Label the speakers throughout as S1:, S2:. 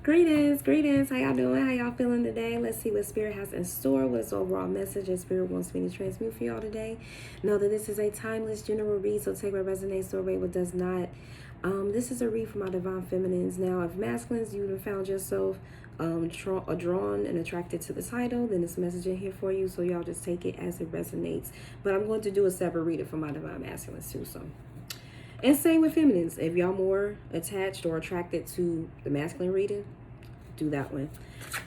S1: Greetings. How y'all doing? How y'all feeling today? Let's see what Spirit has in store. What is the overall message that Spirit wants me to transmit for y'all today? Know that this is a timeless general read, so take what resonates, so away what does not. This is a read for my divine feminines. Now, if masculines, you have found yourself drawn and attracted to the title, then this message in here for you. So y'all just take it as it resonates. But I'm going to do a separate reading for my divine masculines too. And same with feminines. If y'all more attached or attracted to the masculine reading, do that one.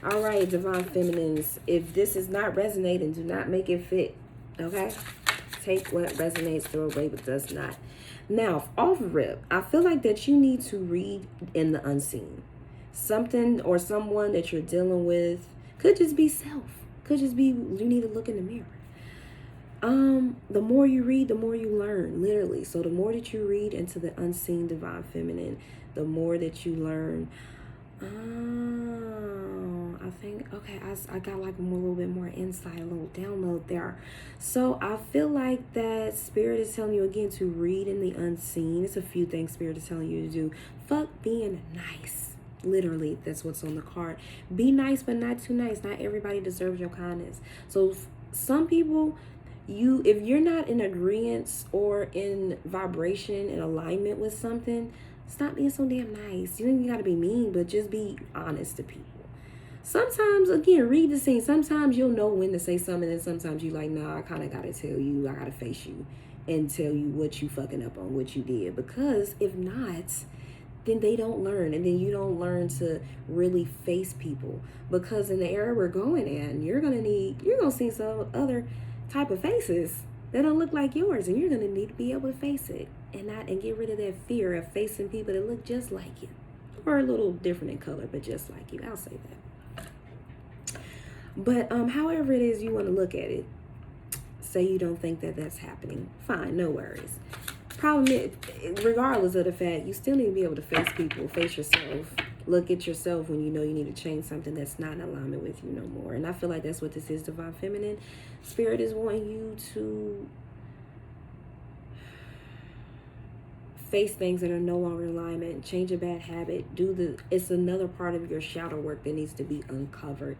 S1: All right, divine feminines. If this is not resonating, do not make it fit. Okay? Take what resonates, throw away what does not. Now, off rip, I feel like that you need to read in the unseen. Something or someone that you're dealing with could just be self. Could just be you need to look in the mirror. The more you read, the more you learn, literally. So the more that you read into the unseen divine feminine, the more that you learn. I think, okay, I got like a little bit more insight, a little download there. So I feel like that Spirit is telling you again to read in the unseen. It's a few things Spirit is telling you to do. Fuck being nice. Literally, that's what's on the card. Be nice, but not too nice. Not everybody deserves your kindness. So some people, if you're not in agreement or in vibration and alignment with something, stop being so damn nice. You don't even gotta be mean, but just be honest to people. Sometimes, again, read the scene. Sometimes you'll know when to say something, and sometimes you like, nah, I kind of gotta tell you, I gotta face you and tell you what you fucking up on, what you did. Because if not, then they don't learn, and then you don't learn to really face people. Because in the era we're going in, you're gonna see some other type of faces that don't look like yours, and you're gonna need to be able to face it and get rid of that fear of facing people that look just like you or a little different in color, but just like you. I'll say that. But however it is you want to look at it, say you don't think that that's happening, fine, no worries. Problem is, regardless of the fact, you still need to be able to face people, face yourself, look at yourself when you know you need to change something that's not in alignment with you no more. And I feel like that's what this is, divine feminine. Spirit is wanting you to face things that are no longer in alignment, change a bad habit, it's another part of your shadow work that needs to be uncovered.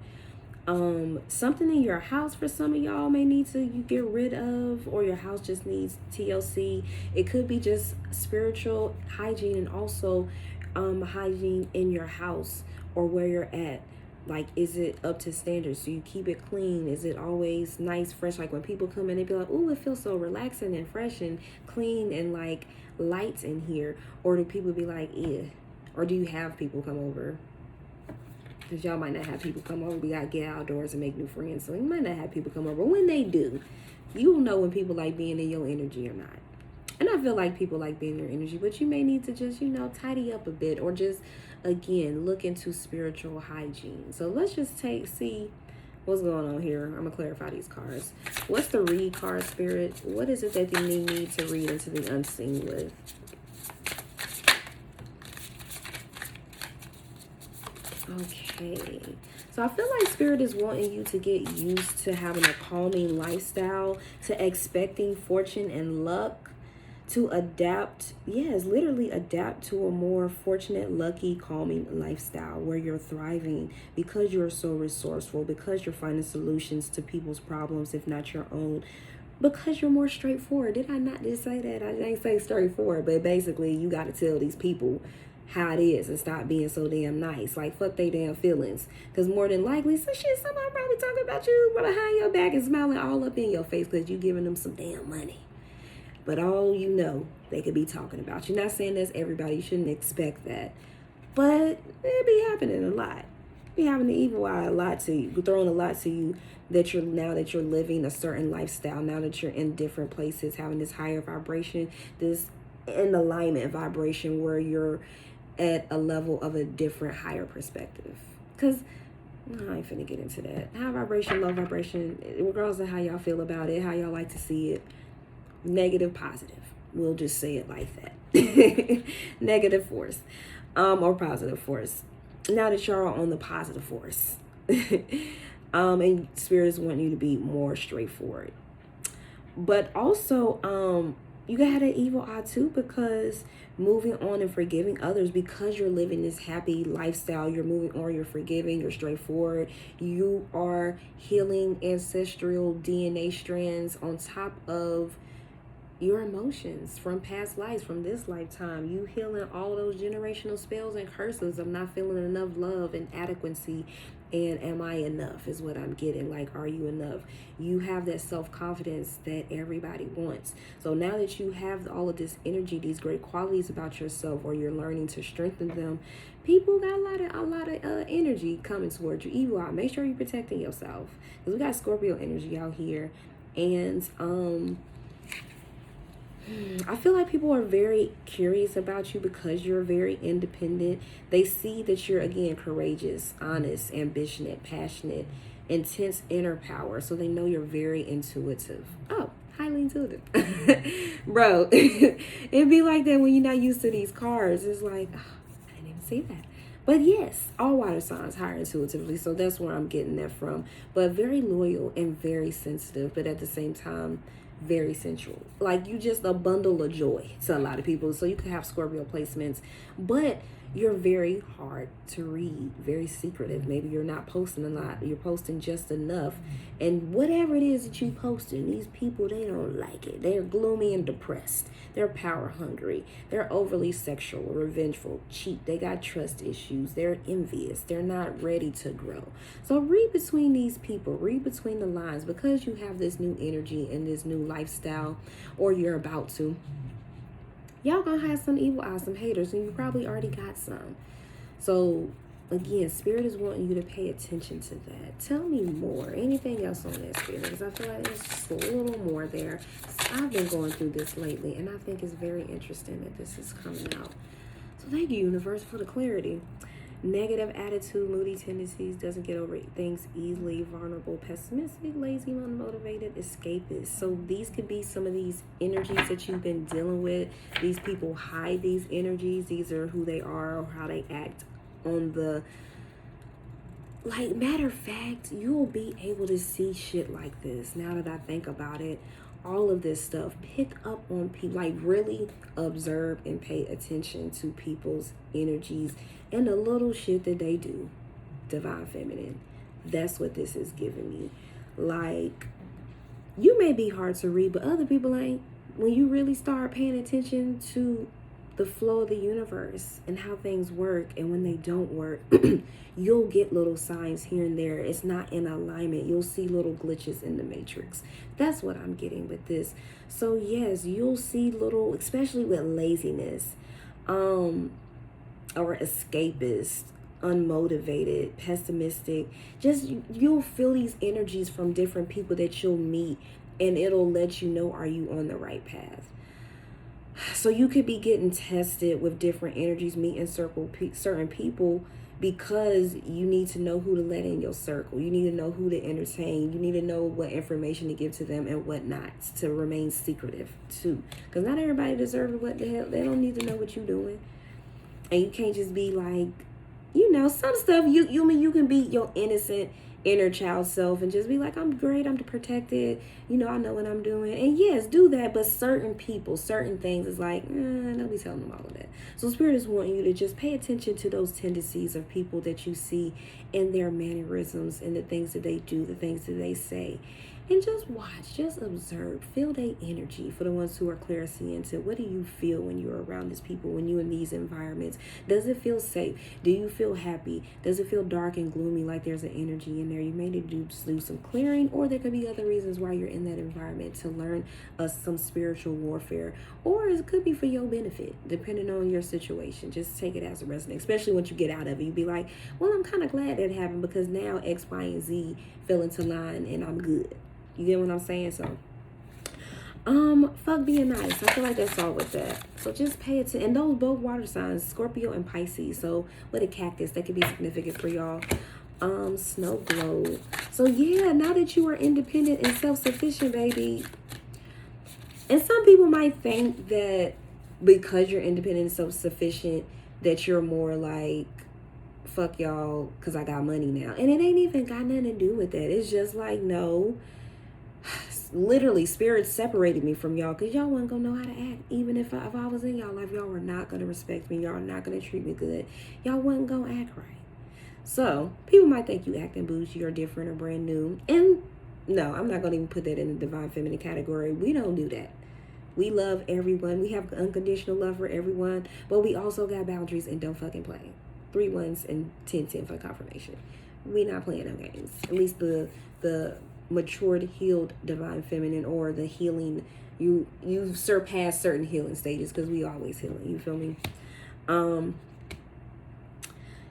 S1: Something in your house for some of y'all may need to you get rid of, or your house just needs TLC. It could be just spiritual hygiene, and also hygiene in your house or where you're at. Like, is it up to standards? So you keep it clean? Is it always nice, fresh? Like when people come in, they be like, "Ooh, it feels so relaxing and fresh and clean and like lights in here." Or do people be like, "Yeah"? Or do you have people come over? Because y'all might not have people come over. We got to get outdoors and make new friends. So you might not have people come over. When they do, you'll know when people like being in your energy or not. And I feel like people like being in your energy, but you may need to just, tidy up a bit, or just, again, look into spiritual hygiene. So let's just see what's going on here. I'm going to clarify these cards. What's the read card, Spirit? What is it that you need to read into the unseen with? Okay. So I feel like Spirit is wanting you to get used to having a calming lifestyle, to expecting fortune and luck, to adapt, literally adapt to a more fortunate, lucky, calming lifestyle where you're thriving because you're so resourceful, because you're finding solutions to people's problems, if not your own, because you're more straightforward. Did I not just say that? I didn't say straightforward, but basically you got to tell these people how it is and stop being so damn nice. Like, fuck they damn feelings. Because more than likely, somebody probably talking about you behind your back and smiling all up in your face because you giving them some damn money. But all you know, they could be talking about you. Not saying that's everybody. You shouldn't expect that. But it be happening a lot. Be having the evil eye a lot to you. Throwing a lot to you now that you're living a certain lifestyle. Now that you're in different places, having this higher vibration, this in alignment vibration where you're at a level of a different, higher perspective. Because I ain't finna get into that. High vibration, low vibration, regardless of how y'all feel about it, how y'all like to see it. Negative, positive. We'll just say it like that. Negative force, or positive force. Now that y'all are on the positive force, and Spirit is wanting you to be more straightforward. But also, you got an evil eye too, because moving on and forgiving others, because you're living this happy lifestyle, you're moving on, you're forgiving, you're straightforward, you are healing ancestral DNA strands on top of your emotions from past lives, from this lifetime. You healing all those generational spells and curses of not feeling enough love and adequacy. And am I enough is what I'm getting. Like, are you enough? You have that self-confidence that everybody wants. So now that you have all of this energy, these great qualities about yourself, or you're learning to strengthen them, people got a lot of energy coming towards you. Evil eye, make sure you're protecting yourself, because we got Scorpio energy out here. And I feel like people are very curious about you because you're very independent. They see that you're, again, courageous, honest, ambitious, passionate, intense inner power. So they know you're very intuitive. Oh, highly intuitive. Bro, it'd be like that when you're not used to these cards. It's like, oh, I didn't even see that. But yes, all water signs higher intuitively. So that's where I'm getting that from. But very loyal and very sensitive, but at the same time, very sensual. Like, you just a bundle of joy to a lot of people. So you could have Scorpio placements, but you're very hard to read, very secretive. Maybe you're not posting a lot, you're posting just enough. And whatever it is that you posting, these people, they don't like it. They're gloomy and depressed. They're power hungry. They're overly sexual, revengeful, cheat. They got trust issues. They're envious. They're not ready to grow. So read between these people. Read between the lines, because you have this new energy and this new lifestyle, or you're about to. Y'all gonna have some evil eyes, some haters, and you probably already got some. So again, Spirit is wanting you to pay attention to that. Tell me more. Anything else on that, Spirit? Because I feel like there's just a little more there. I've been going through this lately, and I think it's very interesting that this is coming out. So thank you, universe, for the clarity. Negative attitude, moody tendencies, doesn't get over things easily, vulnerable, pessimistic, lazy, unmotivated, escapist. So these could be some of these energies that you've been dealing with. These people hide these energies. These are who they are or how they act on the, like, matter of fact, you'll be able to see shit like this. Now that I think about it, all of this stuff, pick up on people, like really observe and pay attention to people's energies and the little shit that they do. Divine feminine, that's what this is giving me. Like, you may be hard to read, but other people ain't. When you really start paying attention to the flow of the universe and how things work, and when they don't work, you'll get little signs here and there. It's not in alignment. You'll see little glitches in the matrix. That's what I'm getting with this. So yes, you'll see little, especially with laziness, or escapist, unmotivated, pessimistic. Just, you'll feel these energies from different people that you'll meet, and it'll let you know, are you on the right path? So you could be getting tested with different energies, meeting certain people, because you need to know who to let in your circle. You need to know who to entertain. You need to know what information to give to them and what not, to remain secretive too. Because not everybody deserves what the hell. They don't need to know what you're doing. And you can't just be like, you know, some stuff you can be your innocent inner child self and just be like, I'm great, I'm protected, you know, I know what I'm doing. And yes, do that, but certain people, certain things is like, don't be telling them all of that. So Spirit is wanting you to just pay attention to those tendencies of people that you see in their mannerisms and the things that they do, the things that they say. And just watch, just observe, feel their energy. For the ones who are clairsentient, what do you feel when you're around these people, when you're in these environments? Does it feel safe? Do you feel happy? Does it feel dark and gloomy, like there's an energy in there? You may need to do some clearing, or there could be other reasons why you're in that environment, to learn some spiritual warfare, or it could be for your benefit, depending on your situation. Just take it as a resonance, especially once you get out of it. You be like, well, I'm kind of glad that happened, because now X, Y, and Z fell into line and I'm good. You get what I'm saying? So, fuck being nice. I feel like that's all with that. So just pay attention. And those both water signs, Scorpio and Pisces. So with a cactus, that could be significant for y'all. Snow globe. So yeah, now that you are independent and self-sufficient, baby. And some people might think that because you're independent and self-sufficient, that you're more like, fuck y'all, because I got money now. And it ain't even got nothing to do with that. It's just like, no. literally spirit separated me from y'all because y'all wasn't gonna know how to act. Even if I was in y'all life, y'all were not gonna respect me. Y'all were not gonna treat me good. Y'all wasn't gonna act right. So people might think you acting bougie or different or brand new. And no, I'm not gonna even put that in the divine feminine category. We don't do that. We love everyone. We have unconditional love for everyone, but we also got boundaries and don't fucking play. 3 1s and 10-10 for confirmation. We not playing no games. At least the matured, healed divine feminine, or the healing, you surpass certain healing stages, because we always healing. You feel me?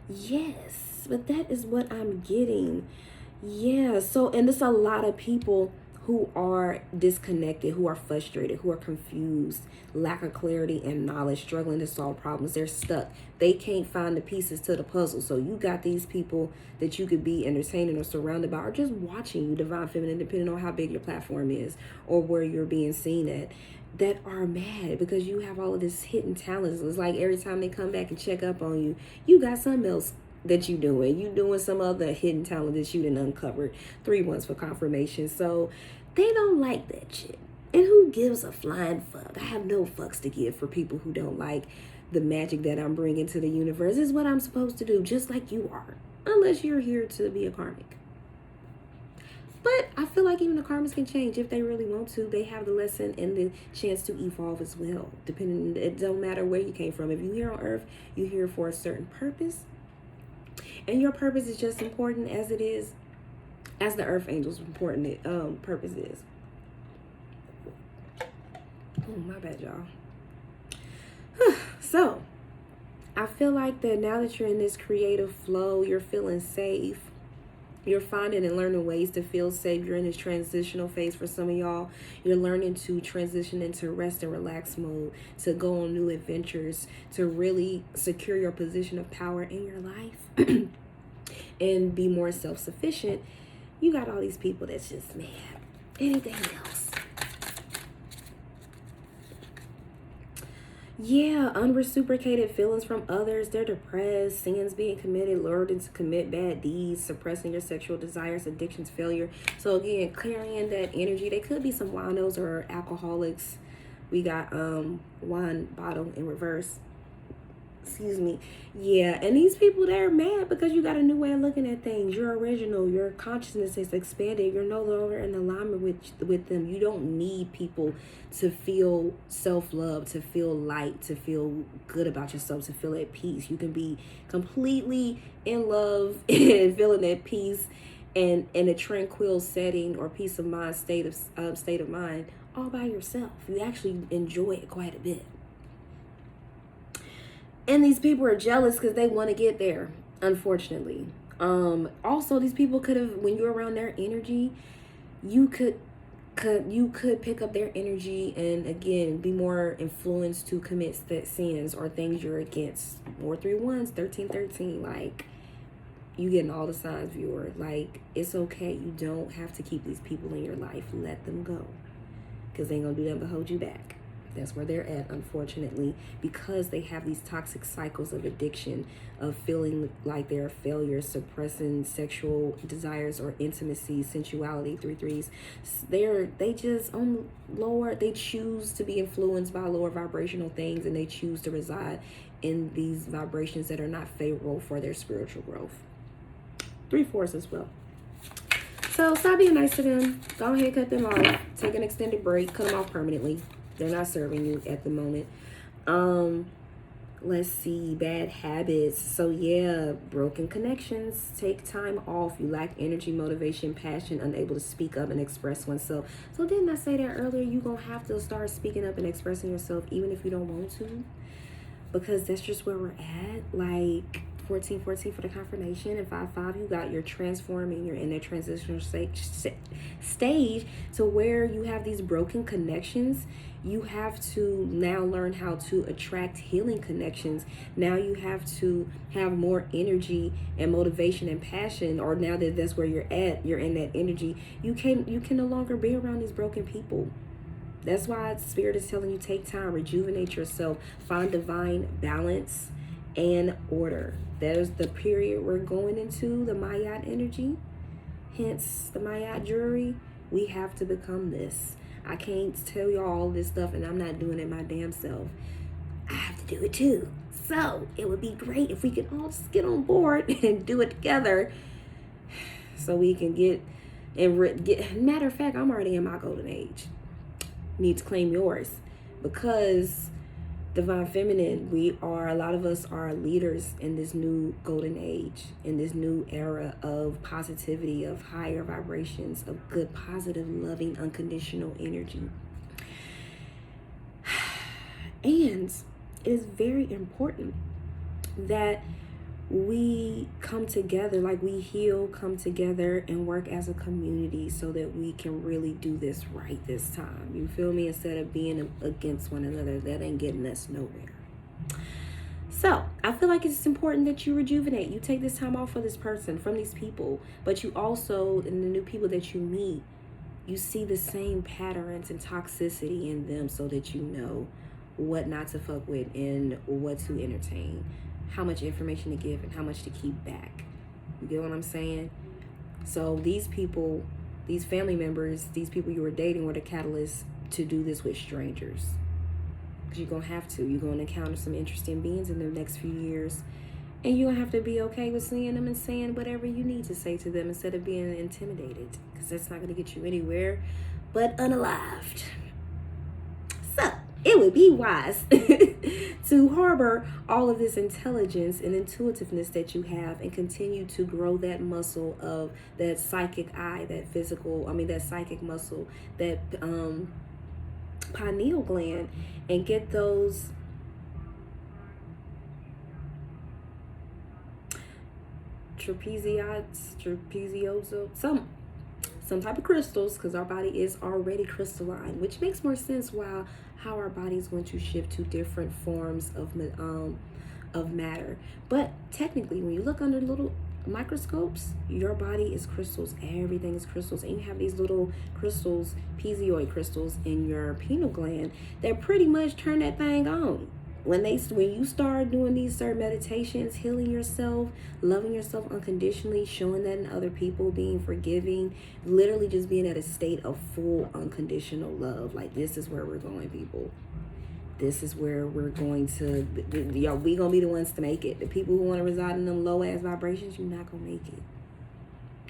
S1: Yes, but that is what I'm getting. Yeah. So, and there's a lot of people who are disconnected, who are frustrated, who are confused, lack of clarity and knowledge, struggling to solve problems. They're stuck. They can't find the pieces to the puzzle. So you got these people that you could be entertaining or surrounded by, or just watching you, divine feminine, depending on how big your platform is or where you're being seen at, that are mad because you have all of this hidden talents. It's like every time they come back and check up on you, you got something else that you doing some other hidden talent that you didn't uncover. 3 1s for confirmation. So they don't like that shit. And who gives a flying fuck? I have no fucks to give for people who don't like the magic that I'm bringing to the universe. This is what I'm supposed to do, just like you are, unless you're here to be a karmic. But I feel like even the karmas can change if they really want to. They have the lesson and the chance to evolve as well. Depending, it don't matter where you came from. If you're here on Earth, you're here for a certain purpose. And your purpose is just important as it is, as the Earth Angels' important purpose is. Oh, my bad, y'all. So, I feel like that now that you're in this creative flow, you're feeling safe. You're finding and learning ways to feel safe. You're in this transitional phase for some of y'all. You're learning to transition into rest and relax mode, to go on new adventures, to really secure your position of power in your life and be more self-sufficient. You got all these people that's just mad. Anything else? Yeah, unreciprocated feelings from others. They're depressed, sins being committed, lured to commit bad deeds, suppressing your sexual desires, addictions, failure. So again, carrying that energy. They could be some winos or alcoholics. We got wine bottle in reverse. Excuse me. Yeah, and these people, they're mad because you got a new way of looking at things. You're original. Your consciousness is expanded. You're no longer in alignment with them. You don't need people to feel self-love, to feel light, to feel good about yourself, to feel at peace. You can be completely in love and feeling at peace and in a tranquil setting or peace of mind, state of mind, all by yourself. You actually enjoy it quite a bit. And these people are jealous because they want to get there, unfortunately. Also, these people could have, when you're around their energy, you could pick up their energy and again be more influenced to commit sins or things you're against. More 3 1s, 13. Like, you getting all the signs, viewer. Like, it's okay. You don't have to keep these people in your life. Let them go, because they ain't gonna do nothing but hold you back. That's where they're at, unfortunately, because they have these toxic cycles of addiction, of feeling like they're a failure, suppressing sexual desires or intimacy, sensuality, 3 3s. They choose to be influenced by lower vibrational things, and they choose to reside in these vibrations that are not favorable for their spiritual growth. 3 4s as well. So stop being nice to them. Go ahead, cut them off. Take an extended break. Cut them off permanently. They're not serving you at the moment. Let's see, bad habits. So yeah, broken connections. Take time off. You lack energy, motivation, passion, unable to speak up and express oneself. So didn't I say that earlier? You're going to have to start speaking up and expressing yourself even if you don't want to. Because that's just where we're at. Like 14 for the confirmation, and 5 you got your transforming. You're in that transitional stage to where you have these broken connections. You have to now learn how to attract healing connections. Now you have to have more energy and motivation and passion, or now that that's where you're at, you're in that energy. You can no longer be around these broken people. That's why Spirit is telling you, take time, rejuvenate yourself, find divine balance and order. There's the period we're going into, the Mayat energy, hence the Mayat jury. We have to become this. I can't tell y'all all this stuff and I'm not doing it my damn self. I have to do it too. So it would be great if we could all just get on board and do it together, so we can get. Matter of fact, I'm already in my golden age. Need to claim yours, because Divine Feminine, a lot of us are leaders in this new golden age, in this new era of positivity, of higher vibrations, of good, positive, loving, unconditional energy. And it is very important that we come together, like we heal, come together and work as a community so that we can really do this right this time. You feel me? Instead of being against one another, that ain't getting us nowhere. So I feel like it's important that you rejuvenate. You take this time off for this person, from these people, but you also, in the new people that you meet, you see the same patterns and toxicity in them, so that you know what not to fuck with and what to entertain, how much information to give and how much to keep back. You get what I'm saying? So these people, these family members, these people you were dating were the catalyst to do this with strangers. Because you're going to have to. You're going to encounter some interesting beings in the next few years. And you're going to have to be okay with seeing them and saying whatever you need to say to them instead of being intimidated. Because that's not going to get you anywhere but unalived. So it would be wise to harbor all of this intelligence and intuitiveness that you have, and continue to grow that muscle of that psychic eye, that psychic muscle, that pineal gland, and get those trapezoidal, some type of crystals, because our body is already crystalline, which makes more sense how our body is going to shift to different forms of matter. But technically, when you look under little microscopes, your body is crystals. Everything is crystals, and you have these little crystals, piezoid crystals, in your pineal gland that pretty much turn that thing on. When you start doing these certain meditations, healing yourself, loving yourself unconditionally, showing that in other people, being forgiving, literally just being at a state of full unconditional love. Like, this is where we're going, people. This is where we're going to, y'all, we gonna be the ones to make it. The people who want to reside in them low ass vibrations, you're not gonna make it.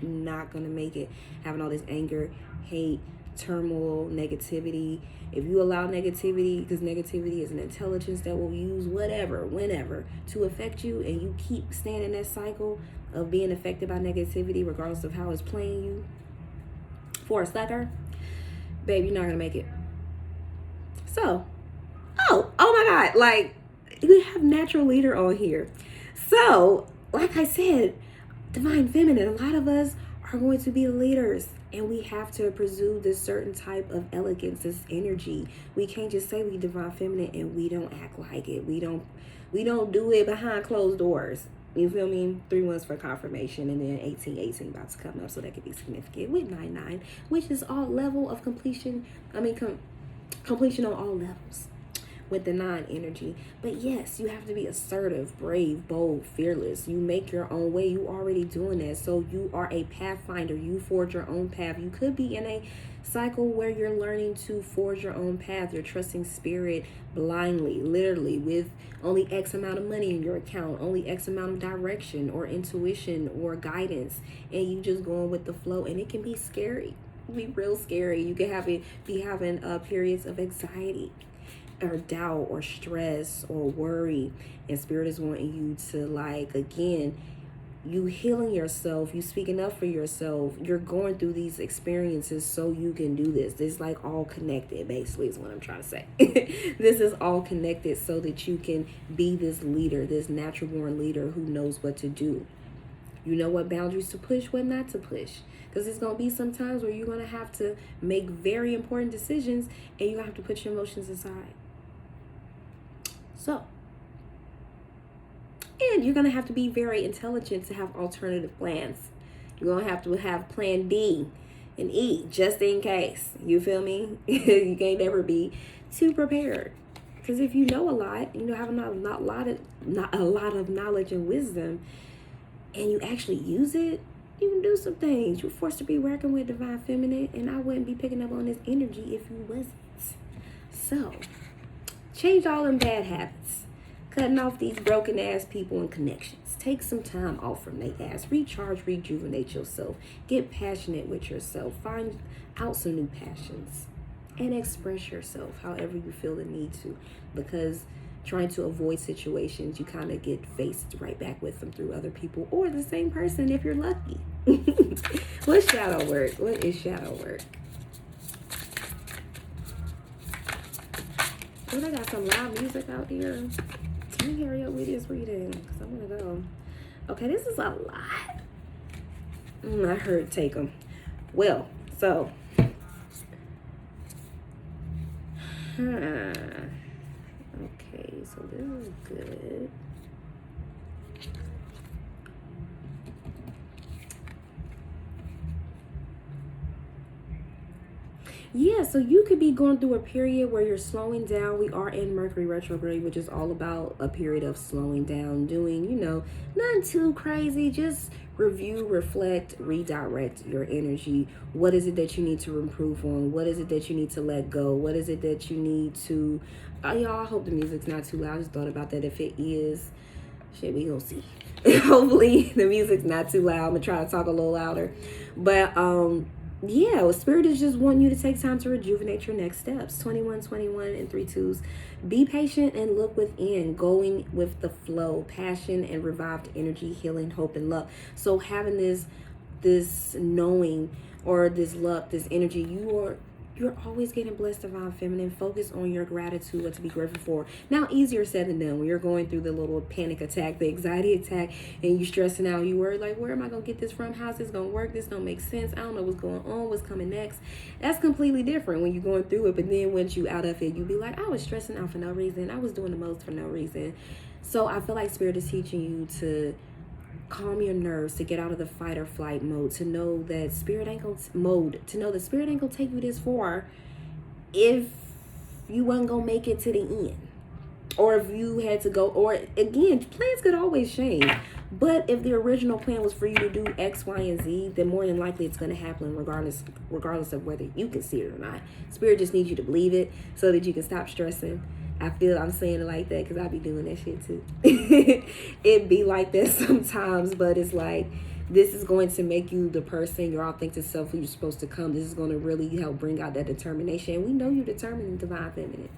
S1: You're not gonna make it. Having all this anger, hate, turmoil, negativity. If you allow negativity, because negativity is an intelligence that will use whatever, whenever, to affect you, and you keep staying in that cycle of being affected by negativity, regardless of how it's playing you for a sucker, babe, you're not gonna make it. So, oh my God, like, we have natural leader on here. So, like I said, Divine Feminine, a lot of us are going to be leaders. And we have to pursue this certain type of elegance, this energy. We can't just say we Divine Feminine and we don't act like it. We don't do it behind closed doors. You feel me? 3 months for confirmation, and then 18 about to come up, so that could be significant with 99, which is all level of completion. Completion on all levels with the 9 energy. But yes, you have to be assertive, brave, bold, fearless. You make your own way. You already doing that. So you are a pathfinder. You forge your own path. You could be in a cycle where you're learning to forge your own path. You're trusting spirit blindly, literally, with only X amount of money in your account, only X amount of direction or intuition or guidance, and you just going with the flow. And it can be scary. It can be real scary. You can be having periods of anxiety or doubt or stress or worry, and spirit is wanting you to, like, again, you healing yourself, you speaking up for yourself, you're going through these experiences so you can do this. This like all connected, basically, is what I'm trying to say. This is all connected so that you can be this leader, this natural born leader who knows what to do. You know what boundaries to push, what not to push. Because there's going to be some times where you're going to have to make very important decisions, and you're going to have to put your emotions aside. So, and you're going to have to be very intelligent to have alternative plans. You're going to have plan D and E, just in case. You feel me? You can't never be too prepared. Because if you know a lot, you know, have not a lot of knowledge and wisdom, and you actually use it, You can do some things. You're forced to be working with divine feminine, and I wouldn't be picking up on this energy if you wasn't. So, change all them bad habits. Cutting off these broken ass people and connections. Take some time off from their ass. Recharge, rejuvenate yourself. Get passionate with yourself. Find out some new passions. And express yourself however you feel the need to. Because trying to avoid situations, you kind of get faced right back with them through other people or the same person if you're lucky. What's shadow work? What is shadow work? Well, I got some loud music out here. Can you hurry up with this reading? Because I'm going to go. Okay, this is a lot. I heard take them. Well, so. Okay, so this is good. Yeah, so you could be going through a period where you're slowing down. We are in Mercury retrograde, which is all about a period of slowing down, doing, nothing too crazy. Just review, reflect, redirect your energy. What is it that you need to improve on? What is it that you need to let go? What is it that you need to... y'all, I hope the music's not too loud. I just thought about that. If it is, shit, we gonna see. Hopefully the music's not too loud. I'm gonna try to talk a little louder. But, yeah, well, Spirit is just wanting you to take time to rejuvenate your next steps. 21 and 3 twos. Be patient and look within, going with the flow, passion and revived energy, healing, hope, and love. So having this knowing or this luck, this energy, you're always getting blessed, divine feminine. Focus on your gratitude, what to be grateful for. Now, easier said than done when you're going through the little panic attack, the anxiety attack, and you stressing out. You worry like, where am I going to get this from? How's this going to work? This don't make sense. I don't know what's going on. What's coming next? That's completely different when you're going through it. But then once you out of it, you be like, I was stressing out for no reason. I was doing the most for no reason. So I feel like Spirit is teaching you to calm your nerves, to get out of the fight or flight mode, to know that Spirit ain't gonna take you this far if you wasn't gonna make it to the end, or if you had to go, or again, plans could always change. But if the original plan was for you to do X, Y, and Z, then more than likely it's going to happen regardless of whether you can see it or not. Spirit just needs you to believe it so that you can stop stressing. I feel I'm saying it like that because I be doing that shit too. It be like that sometimes, but it's like, this is going to make you the person, your authentic self, who you're supposed to come. This is going to really help bring out that determination. And we know you're determined, divine feminine.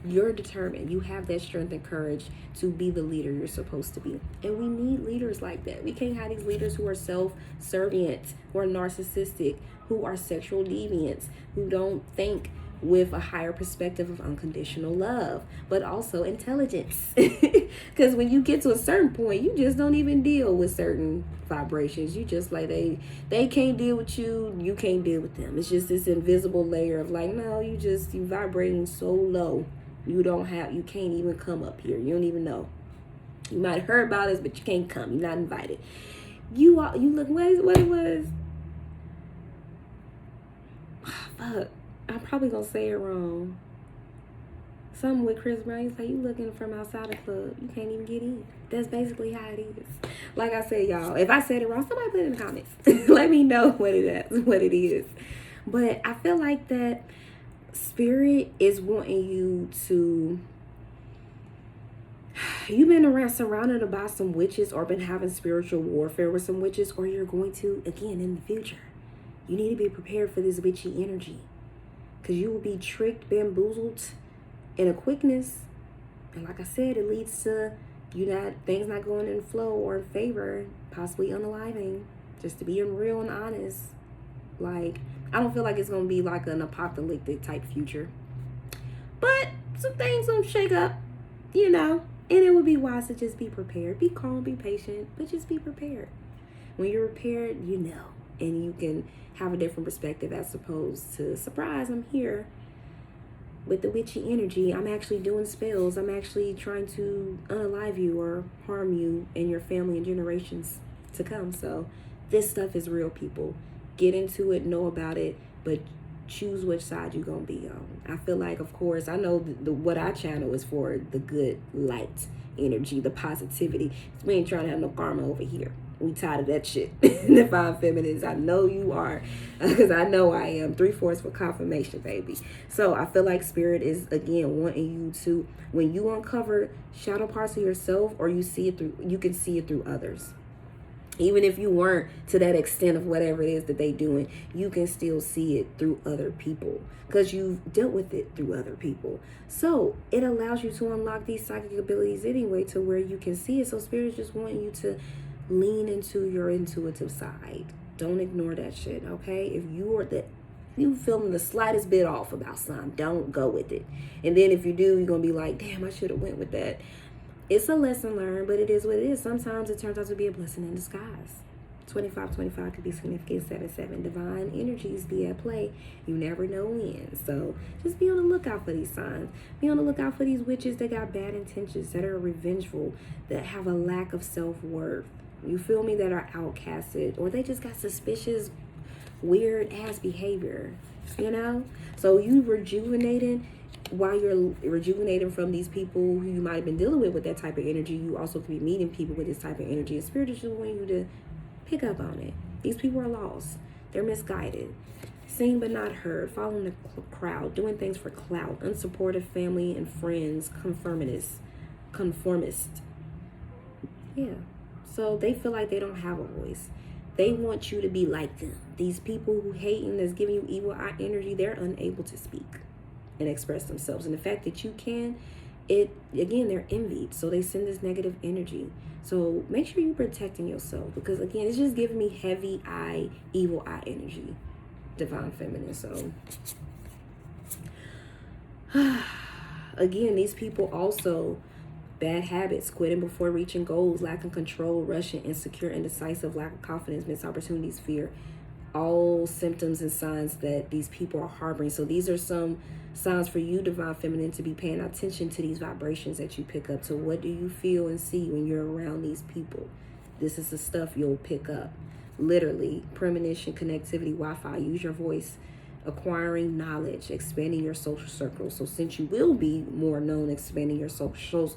S1: You're determined. You have that strength and courage to be the leader you're supposed to be. And we need leaders like that. We can't have these leaders who are self-servient, who are narcissistic, who are sexual deviants, who don't think with a higher perspective of unconditional love, but also intelligence. Because when you get to a certain point, you just don't even deal with certain vibrations. You just like, they can't deal with you, you can't deal with them. It's just this invisible layer of like, no, you vibrating so low. You can't even come up here. You don't even know. You might have heard about us, but you can't come. You're not invited. You look, what it was? Fuck. I'm probably gonna say it wrong. Something with Chris Brown. He's like, you looking from outside the club, you can't even get in. That's basically how it is. Like I said, y'all, if I said it wrong, somebody put it in the comments. Let me know what it is. But I feel like that Spirit is wanting you to... You've been surrounded by some witches, or been having spiritual warfare with some witches, or you're going to again in the future. You need to be prepared for this witchy energy. Because you will be tricked, bamboozled in a quickness. And like I said, it leads to things not going in flow or in favor, possibly unaliving. Just to be real and honest. Like, I don't feel like it's going to be like an apocalyptic type future. But some things gonna shake up, And it would be wise to just be prepared. Be calm, be patient, but just be prepared. When you're prepared, and you can have a different perspective as opposed to, surprise, I'm here with the witchy energy. I'm actually doing spells. I'm actually trying to unalive you or harm you and your family and generations to come. So this stuff is real, people. Get into it, know about it, but choose which side you're going to be on. I feel like, of course, I know what our channel is for, the good light energy, the positivity. We ain't trying to have no karma over here. We tired of that shit. Divine feminines, I know you are, because I know I am. 3/4 for confirmation, baby. So I feel like spirit is again wanting you to, when you uncover shadow parts of yourself, or you see it through, you can see it through others. Even if you weren't to that extent of whatever it is that they doing, you can still see it through other people because you've dealt with it through other people. So it allows you to unlock these psychic abilities anyway, to where you can see it. So spirit just want you to lean into your intuitive side. Don't ignore that shit, okay? If you feeling the slightest bit off about something, don't go with it. And then if you do, you're gonna be like, damn, I should have went with that. It's a lesson learned, but it is what it is. Sometimes it turns out to be a blessing in disguise. 25/25 could be significant. 7/7 divine energies be at play. You never know when. So just be on the lookout for these signs. Be on the lookout for these witches that got bad intentions, that are revengeful, that have a lack of self-worth. You feel me? That are outcasted, or they just got suspicious, weird ass behavior. You know? So you rejuvenating. While you're rejuvenating from these people who you might have been dealing with that type of energy, you also could be meeting people with this type of energy. And spirit is just wanting you to pick up on it. These people are lost. They're misguided. Seen but not heard. Following the crowd. Doing things for clout. Unsupportive family and friends. Conformist. Yeah. So they feel like they don't have a voice. They want you to be like them. These people who hate and that's giving you evil eye energy, they're unable to speak and express themselves. And the fact that you can, it again, they're envied. So they send this negative energy. So make sure you're protecting yourself, because again, it's just giving me heavy eye, evil eye energy, divine feminine. So again, these people also, bad habits, quitting before reaching goals, lacking control, rushing, insecure, indecisive, lack of confidence, missed opportunities, fear. All symptoms and signs that these people are harboring. So these are some signs for you, divine feminine, to be paying attention to these vibrations that you pick up. So what do you feel and see when you're around these people? This is the stuff you'll pick up. Literally, premonition, connectivity, Wi-Fi. Use your voice. Acquiring knowledge, expanding your social circle. So since you will be more known, expanding your social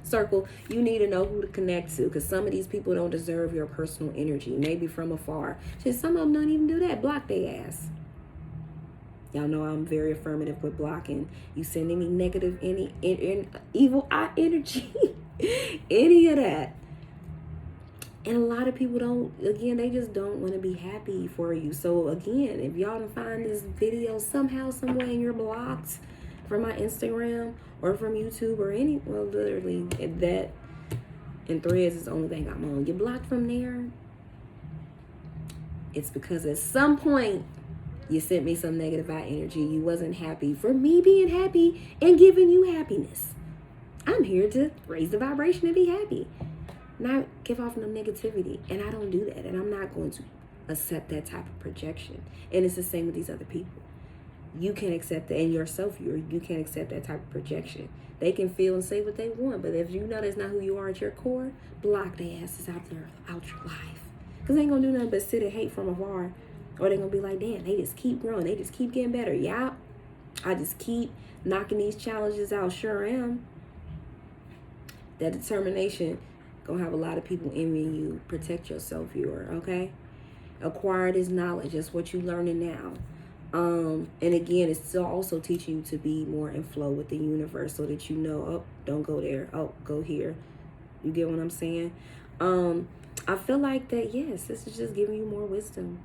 S1: circle, you need to know who to connect to, because some of these people don't deserve your personal energy, maybe from afar. Just some of them don't even do that. Block their ass. Y'all know I'm very affirmative with blocking. You sending me negative, any evil eye energy, any of that. And a lot of people don't, again, they just don't want to be happy for you. So again, if y'all don't find this video somehow, some way, and you're blocked from my Instagram or from YouTube or any, well, literally that and Threads is the only thing I'm on. You're blocked from there. It's because at some point you sent me some negative eye energy. You wasn't happy for me being happy and giving you happiness. I'm here to raise the vibration and be happy, not give off no negativity. And I don't do that. And I'm not going to accept that type of projection. And it's the same with these other people. You can't accept that. And yourself, you can't accept that type of projection. They can feel and say what they want. But if you know that's not who you are at your core, block their asses out there, out your life. Because they ain't going to do nothing but sit and hate from afar. Or they're going to be like, damn, they just keep growing. They just keep getting better. Yeah, I just keep knocking these challenges out. Sure am. That determination gonna have a lot of people envying you. Protect yourself, viewer, okay? Acquire this knowledge. That's what you're learning now. And again, it's still also teaching you to be more in flow with the universe, so that you know, oh, don't go there. Oh, go here. You get what I'm saying? I feel like that, yes, this is just giving you more wisdom.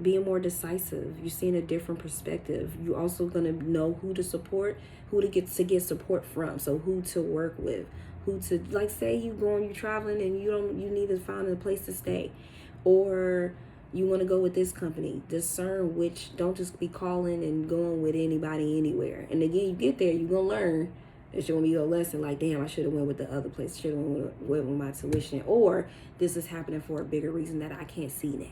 S1: Being more decisive. You're seeing a different perspective. You're also gonna know who to support, who to get support from. So who to work with. Who to, like, say you traveling and you need to find a place to stay, or you want to go with this company. Discern which, don't just be calling and going with anybody anywhere. And again, you get there, you're gonna learn. It's gonna be a lesson like, damn, I should have went with the other place, should have went with my tuition, or this is happening for a bigger reason that I can't see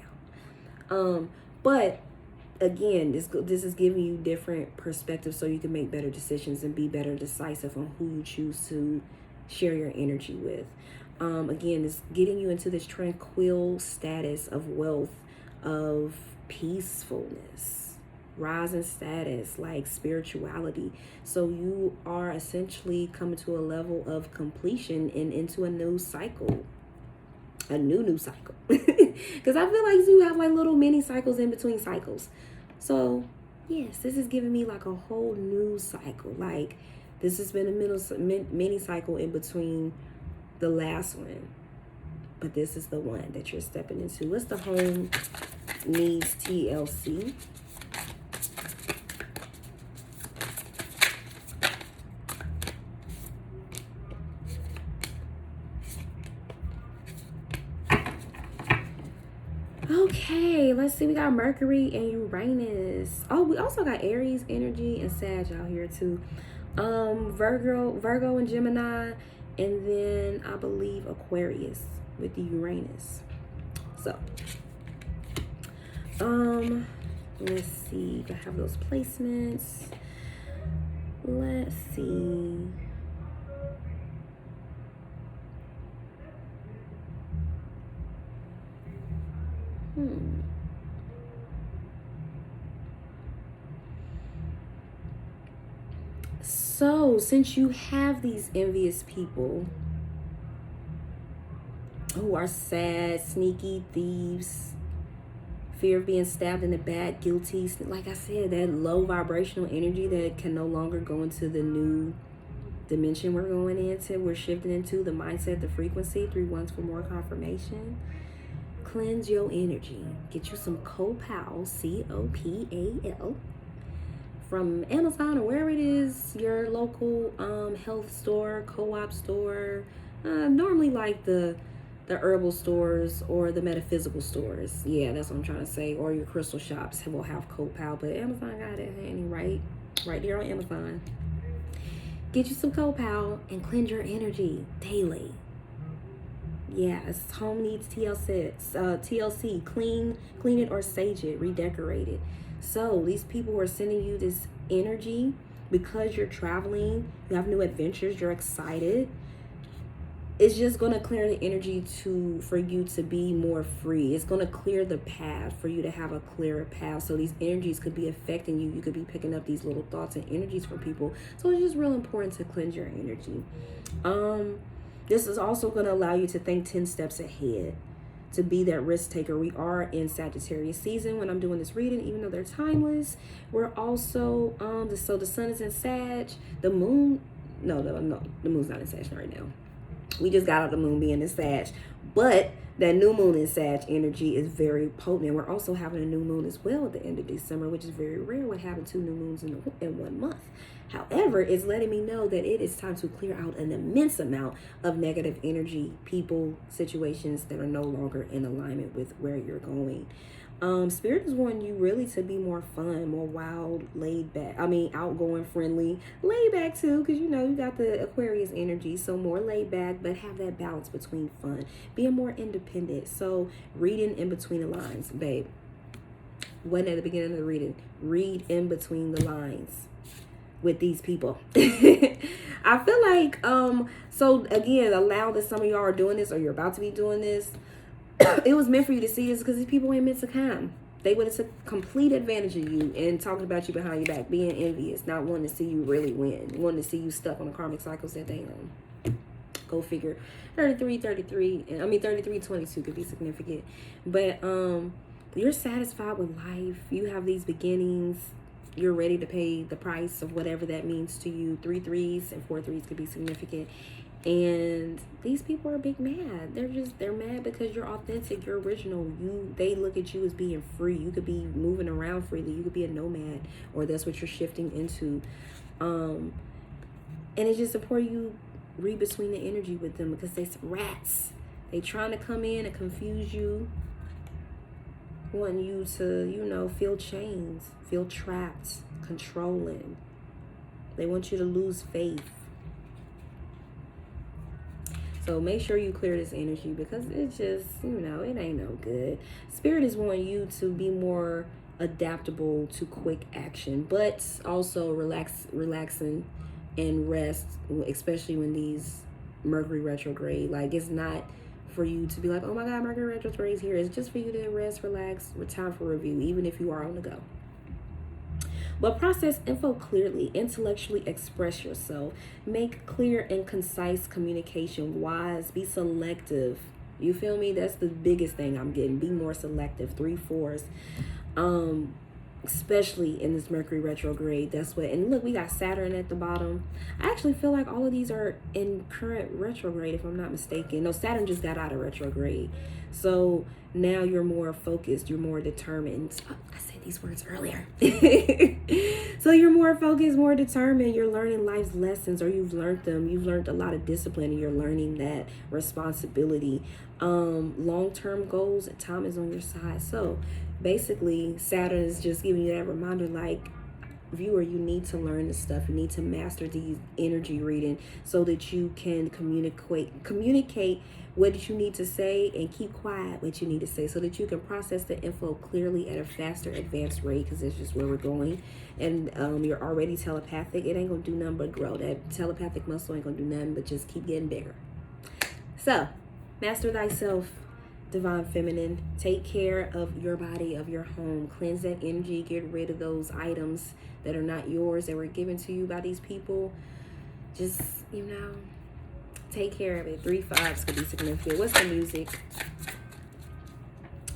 S1: now. But again, this is giving you different perspectives so you can make better decisions and be better decisive on who you choose to share your energy with. Again, it's getting you into this tranquil status of wealth, of peacefulness, rising status, like spirituality. So you are essentially coming to a level of completion and into a new cycle. a new cycle. Because I feel like you have like little mini cycles in between cycles. So yes, this is giving me like a whole new cycle. Like this has been a mini cycle in between the last one, but this is the one that you're stepping into. What's the home needs TLC? Okay, let's see. We got Mercury and Uranus. Oh, we also got Aries energy and Sag out here too. Virgo and Gemini, and then I believe Aquarius with the Uranus. So, let's see. I have those placements. Let's see. So, since you have these envious people who are sad, sneaky thieves, fear of being stabbed in the back, guilty, like I said, that low vibrational energy that can no longer go into the new dimension we're going into, we're shifting into the mindset, the frequency, 3 ones for more confirmation. Cleanse your energy. Get you some Copal, COPAL, from Amazon or wherever it is, your local health store, co-op store, normally like the herbal stores or the metaphysical stores. Yeah, that's what I'm trying to say. Or your crystal shops will have Copal, but Amazon got it handy right there on Amazon. Get you some Copal and cleanse your energy daily. Yes, home needs TLC. Clean it or sage it, redecorate it. So these people are sending you this energy because you're traveling, you have new adventures, you're excited. It's just going to clear the energy for you to be more free. It's going to clear the path for you to have a clearer path. So these energies could be affecting you. You could be picking up these little thoughts and energies from people. So it's just real important to cleanse your energy. This is also going to allow you to think 10 steps ahead, to be that risk taker. We are in Sagittarius season when I'm doing this reading, even though they're timeless. We're also, so the sun is in Sag. The moon, no, the moon's not in Sag right now. We just got out the moon being in Sag. But that new moon in Sag energy is very potent. And we're also having a new moon as well at the end of December, which is very rare when having 2 new moons in 1 month. However, it's letting me know that it is time to clear out an immense amount of negative energy, people, situations that are no longer in alignment with where you're going. Spirit is wanting you really to be more fun, more wild, laid back. Outgoing, friendly, laid back too, because you got the Aquarius energy. So more laid back, but have that balance between fun, being more independent. So reading in between the lines, babe. Wasn't at the beginning of the reading. Read in between the lines with these people. I feel like, so again, allow that some of y'all are doing this or you're about to be doing this. It was meant for you to see this because these people ain't meant to come. They would have took complete advantage of you and talking about you behind your back, being envious, not wanting to see you really win, wanting to see you stuck on the karmic cycles that they own. Go figure. 33-22 could be significant. But you're satisfied with life. You have these beginnings. You're ready to pay the price of whatever that means to you. 3 3s and 4 3s could be significant. And these people are big mad. They're mad because you're authentic, you're original. They look at you as being free. You could be moving around freely. You could be a nomad, or that's what you're shifting into. And it's just important you read between the energy with them because they're rats. They trying to come in and confuse you, wanting you to, feel chains, feel trapped, controlling. They want you to lose faith. So make sure you clear this energy because it's just, it ain't no good. Spirit is wanting you to be more adaptable to quick action, but also relaxing and rest, especially when these Mercury retrograde. Like, it's not for you to be like, oh my God, Mercury retrograde is here. It's just for you to rest, relax, time for review, even if you are on the go. But process info clearly, intellectually express yourself, make clear and concise communication wise, be selective You feel me? That's the biggest thing I'm getting. Be more selective. 3/4. Especially in this Mercury retrograde. That's what. And look, we got Saturn at the bottom. I actually feel like all of these are in current retrograde, if I'm not mistaken. No, Saturn just got out of retrograde. So now you're more focused. You're more determined. Oh, I said these words earlier. So you're more focused, more determined. You're learning life's lessons, or you've learned them. You've learned a lot of discipline, and you're learning that responsibility. Long-term goals, time is on your side. So basically, Saturn is just giving you that reminder, like, viewer, you need to learn this stuff. You need to master these energy reading so that you can communicate what you need to say, and keep quiet what you need to say, so that you can process the info clearly at a faster, advanced rate, because that's just where we're going. And you're already telepathic. It ain't gonna do nothing but grow. That telepathic muscle ain't gonna do nothing but just keep getting bigger. So master thyself, divine feminine. Take care of your body, of your home. Cleanse that energy. Get rid of those items that are not yours, that were given to you by these people. Just, take care of it. 3/5 could be significant. What's the music?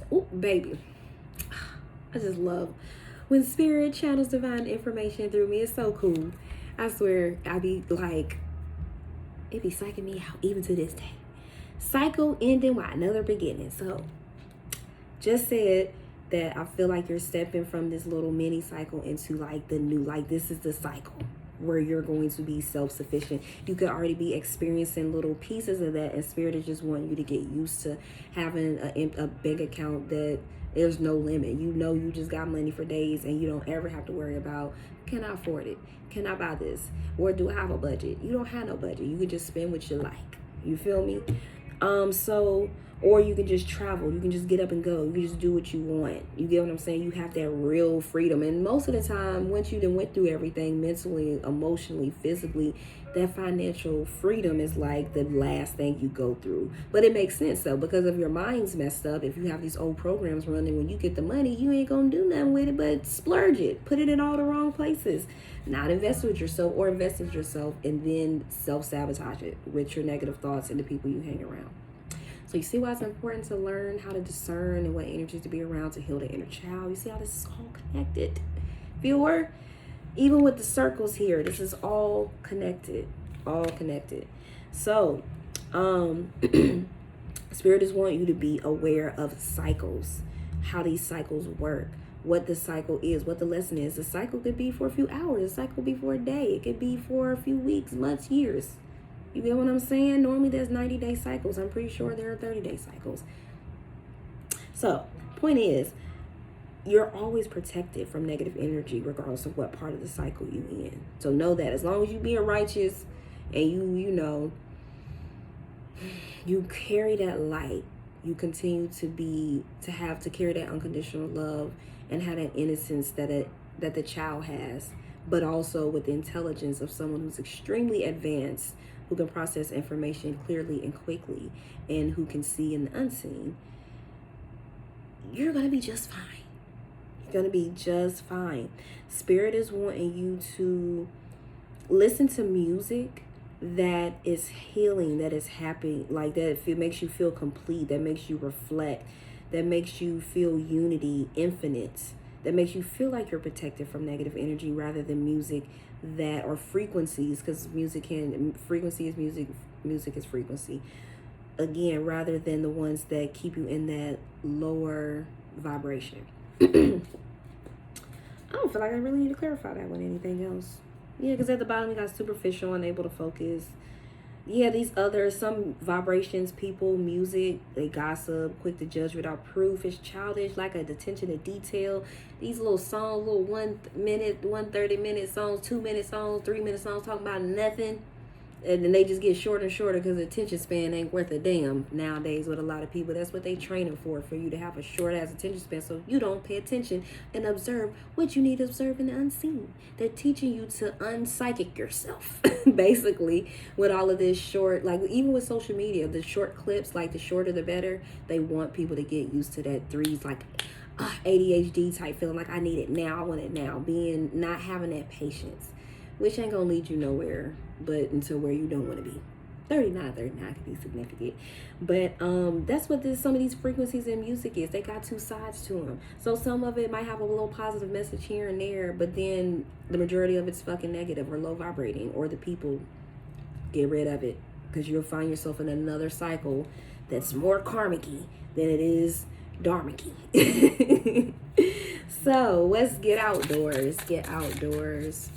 S1: Oh, baby. I just love when spirit channels divine information through me. It's so cool. I swear, I be like, it be psyching me out even to this day. Cycle ending with another beginning. So just said that I feel like you're stepping from this little mini cycle into like the new, like this is the cycle where you're going to be self-sufficient. You could already be experiencing little pieces of that, and spirit is just wanting you to get used to having a bank account that there's no limit. You just got money for days, and you don't ever have to worry about, can I afford it? Can I buy this? Or do I have a budget? You don't have no budget. You can just spend what you like. You feel me? Or you can just travel. You can just get up and go. You can just do what you want. You get what I'm saying? You have that real freedom. And most of the time, once you done went through everything mentally, emotionally, physically, that financial freedom is like the last thing you go through. But it makes sense though, because if your mind's messed up, if you have these old programs running, when you get the money, you ain't gonna do nothing with it but splurge it. Put it in all the wrong places. Not invest with yourself, or invest in yourself and then self-sabotage it with your negative thoughts and the people you hang around. So you see why it's important to learn how to discern and what energies to be around to heal the inner child. You see how this is all connected? Viewer, even with the circles here, this is all connected. All connected. So, Spirit is wanting you to be aware of cycles, how these cycles work, what the cycle is, what the lesson is. The cycle could be for a few hours. The cycle could be for a day. It could be for a few weeks, months, years. You get what I'm saying? Normally there's 90-day cycles. I'm pretty sure there are 30-day cycles. So, point is, you're always protected from negative energy regardless of what part of the cycle you in. So know that as long as you being righteous and you carry that light, you continue to carry that unconditional love and have that innocence that the child has, but also with the intelligence of someone who's extremely advanced, who can process information clearly and quickly, and who can see in the unseen. You're going to be just fine. You're going to be just fine. Spirit is wanting you to listen to music that is healing, that is happy, like that it makes you feel complete, that makes you reflect, that makes you feel unity, infinite, that makes you feel like you're protected from negative energy, rather than music that or frequencies, because frequency is music is frequency. Again, rather than the ones that keep you in that lower vibration. I don't feel like I really need to clarify that with anything else. Yeah, because at the bottom we got superficial, unable to focus. Yeah, these other, some vibrations, people, music, they gossip, quick to judge without proof. It's childish, lack of attention to detail. These little songs, little 1 minute, 130-minute songs, 2-minute songs, 3-minute songs talking about nothing. And then they just get shorter and shorter because the attention span ain't worth a damn nowadays with a lot of people. That's what they training for you to have a short ass attention span so you don't pay attention and observe what you need to observe in the unseen. They're teaching you to unpsychic yourself, basically, with all of this short, like even with social media, the short clips, like the shorter the better. They want people to get used to that threes, like ADHD type feeling, like I need it now, I want it now, not having that patience, which ain't gonna lead you nowhere but until where you don't want to be. 39 could be significant, but that's what some of these frequencies in music is. They got two sides to them. So some of it might have a little positive message here and there, but then the majority of it's fucking negative or low vibrating, or the people get rid of it, because you'll find yourself in another cycle that's more karmic-y than it is dharmic-y. So let's get outdoors. Get outdoors.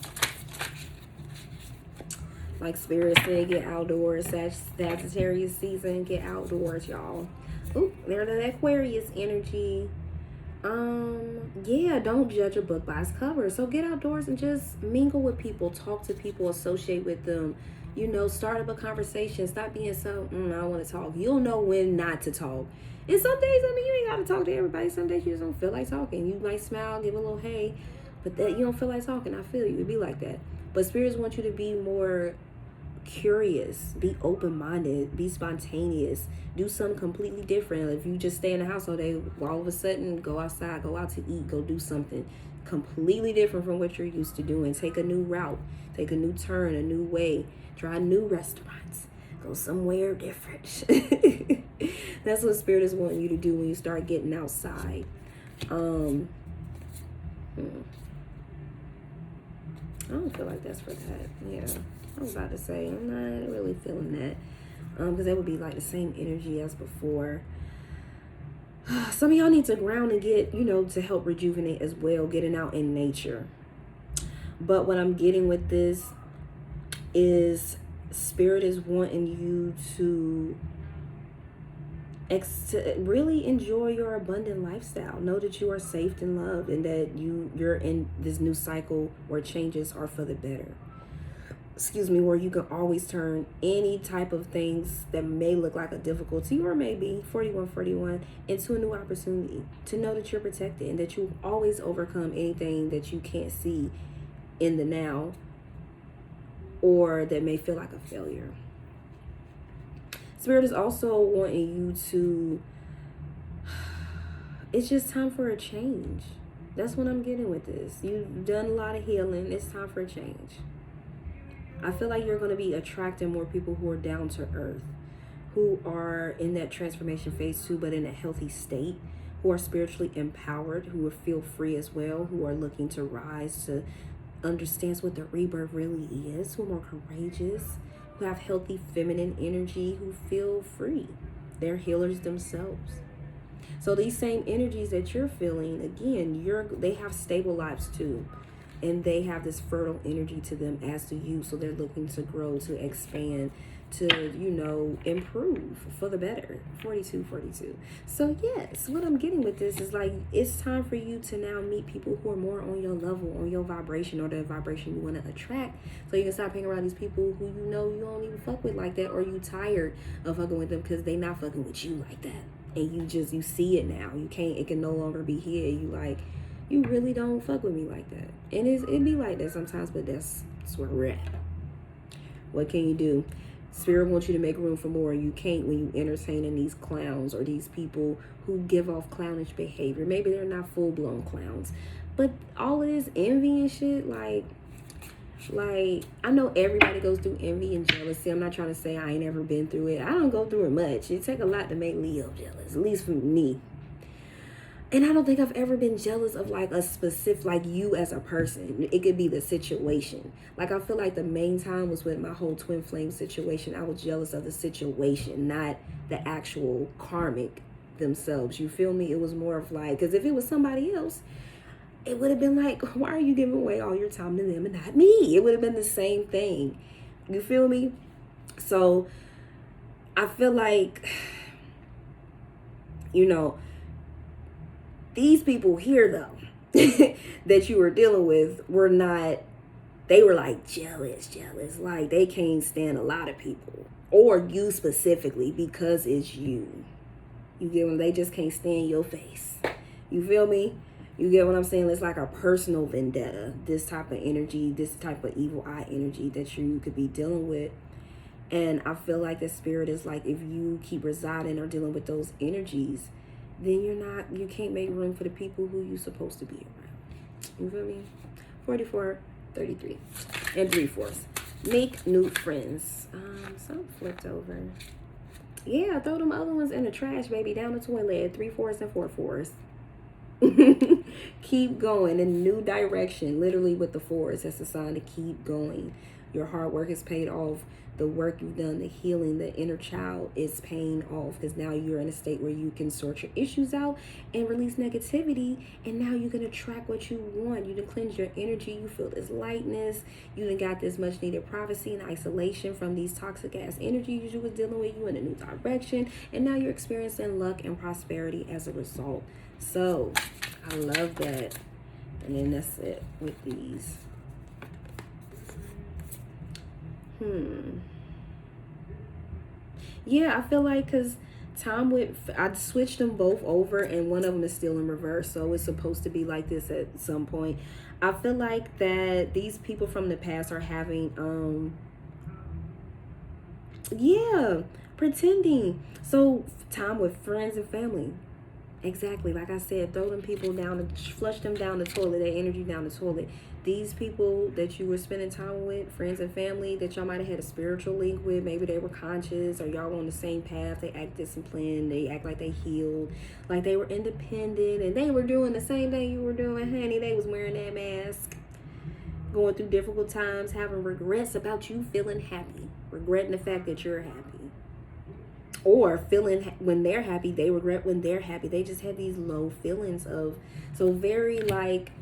S1: Like Spirit said, get outdoors. Sagittarius season, get outdoors, y'all. Ooh, there's the Aquarius energy. Yeah, don't judge a book by its cover. So get outdoors and just mingle with people, talk to people, associate with them. You know, start up a conversation. Stop being so, I don't want to talk. You'll know when not to talk. And some days, I mean, you ain't got to talk to everybody. Some days you just don't feel like talking. You might smile, give a little hey, but that you don't feel like talking. I feel you. It'd be like that. But spirits want you to be more curious, be open-minded, be spontaneous, do something completely different. If you just stay in the house all day, all of a sudden go outside, go out to eat, go do something completely different from what you're used to doing. Take a new route, take a new turn, a new way, try new restaurants, go somewhere different. That's what Spirit is wanting you to do when you start getting outside. I don't feel like that's for that. Yeah, I was about to say, I'm not really feeling that. Because that would be like the same energy as before. Some of y'all need to ground and get, you know, to help rejuvenate as well, getting out in nature. But what I'm getting with this is Spirit is wanting you to really enjoy your abundant lifestyle. Know that you are safe and loved, and that you're in this new cycle where changes are for the better. Excuse me, where you can always turn any type of things that may look like a difficulty, or maybe 4141, into a new opportunity. To know that you're protected and that you always overcome anything that you can't see in the now, or that may feel like a failure. Spirit is also wanting you to, it's just time for a change. That's what I'm getting with this. You've done a lot of healing. It's time for a change. I feel like you're going to be attracting more people who are down to earth, who are in that transformation phase too, but in a healthy state, who are spiritually empowered, who will feel free as well, who are looking to rise, to understand what the rebirth really is, who are more courageous, who have healthy feminine energy, who feel free. They're healers themselves. So these same energies that you're feeling, again, they have stable lives too. And they have this fertile energy to them, as do you. So they're looking to grow, to expand, to, you know, improve for the better. 42. So yes, what I'm getting with this is like, it's time for you to now meet people who are more on your level, on your vibration, or the vibration you want to attract. So you can stop hanging around these people who you know you don't even fuck with like that, or you tired of fucking with them because they not fucking with you like that. And you see it now. It can no longer be here. You like, you really don't fuck with me like that. And it be like that sometimes, but that's where we're at. What can you do? Spirit wants you to make room for more. You can't when you entertaining these clowns or these people who give off clownish behavior. Maybe they're not full-blown clowns, but all of this envy and shit, like I know everybody goes through envy and jealousy. I'm not trying to say I ain't ever been through it. I don't go through it much. It take a lot to make Leo jealous, at least for me. And I don't think I've ever been jealous of like a specific, like you as a person. It could be the situation. Like I feel like the main time was with my whole twin flame situation. I was jealous of the situation, not the actual karmic themselves. You feel me? It was more of like, because if it was somebody else, it would have been like, why are you giving away all your time to them and not me? It would have been the same thing. You feel me? So I feel like, you know, these people here, though, that you were dealing with were not, they were like jealous. Like they can't stand a lot of people, or you specifically, because it's you. You get what? They just can't stand your face. You feel me? You get what I'm saying? It's like a personal vendetta, this type of energy, this type of evil eye energy that you could be dealing with. And I feel like the spirit is like, if you keep residing or dealing with those energies, then you can't make room for the people who you're supposed to be around. You feel me? 44, 33, and 3/4. Make new friends. Something flipped over. Yeah, throw them other ones in the trash, baby. Down the toilet. 3 fours and 4 fours. Keep going in new direction. Literally with the fours, that's a sign to keep going. Your hard work is paid off. The work you've done, the healing, the inner child is paying off, because now you're in a state where you can sort your issues out and release negativity, and now you can attract what you want. You can cleanse your energy. You feel this lightness. You done got this much needed privacy and isolation from these toxic ass energies you was dealing with. You in a new direction, and now you're experiencing luck and prosperity as a result. So I love that. And then that's it with these. Yeah, I feel like, because I switched them both over, and one of them is still in reverse, so it's supposed to be like this at some point. I feel like that these people from the past are having yeah, pretending. So time with friends and family. Exactly, like I said, throw them people down, flush them down the toilet, their energy down the toilet. These people that you were spending time with, friends and family that y'all might have had a spiritual link with, maybe they were conscious, or y'all were on the same path. They act disciplined, they act like they healed, like they were independent, and they were doing the same thing you were doing, honey. They was wearing that mask, going through difficult times, having regrets about you feeling happy, regretting the fact that you're happy. Or feeling when they're happy, they regret when they're happy. They just had these low feelings of, so very like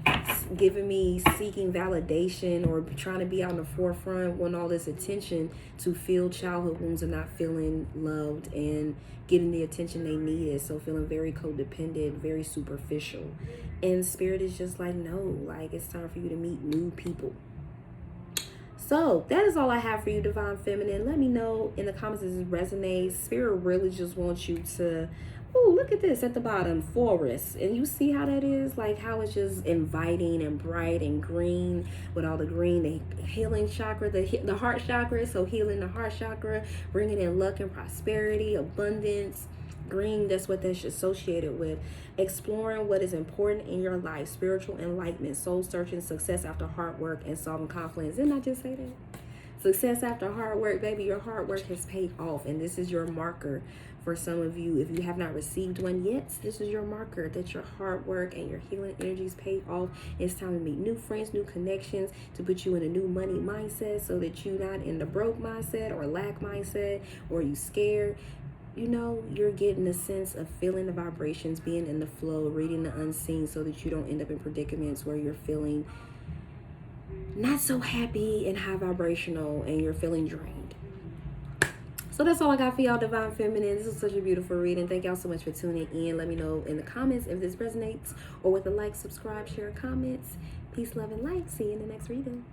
S1: giving me seeking validation, or trying to be out in the forefront, wanting all this attention to fill childhood wounds and not feeling loved and getting the attention they needed. So feeling very codependent, very superficial. And spirit is just like, no, like it's time for you to meet new people. So that is all I have for you, Divine Feminine. Let me know in the comments if this resonates. Spirit really just wants you to, oh, look at this at the bottom, forest. And you see how that is? Like how it's just inviting and bright and green with all the green, the healing chakra, the heart chakra. So healing the heart chakra, bringing in luck and prosperity, abundance. Green, that's what that's associated with. Exploring what is important in your life, spiritual enlightenment, soul searching, success after hard work, and solving conflicts. Didn't I just say that? Success after hard work, baby. Your hard work has paid off, and this is your marker for some of you. If you have not received one yet, this is your marker that your hard work and your healing energies paid off. It's time to meet new friends, new connections, to put you in a new money mindset, so that you're not in the broke mindset or lack mindset, or you scared. You know, you're getting a sense of feeling the vibrations, being in the flow, reading the unseen, so that you don't end up in predicaments where you're feeling not so happy and high vibrational and you're feeling drained. So that's all I got for y'all, Divine Feminine. This is such a beautiful reading. Thank y'all so much for tuning in. Let me know in the comments if this resonates, or with a like, subscribe, share, comments. Peace, love, and light. See you in the next reading.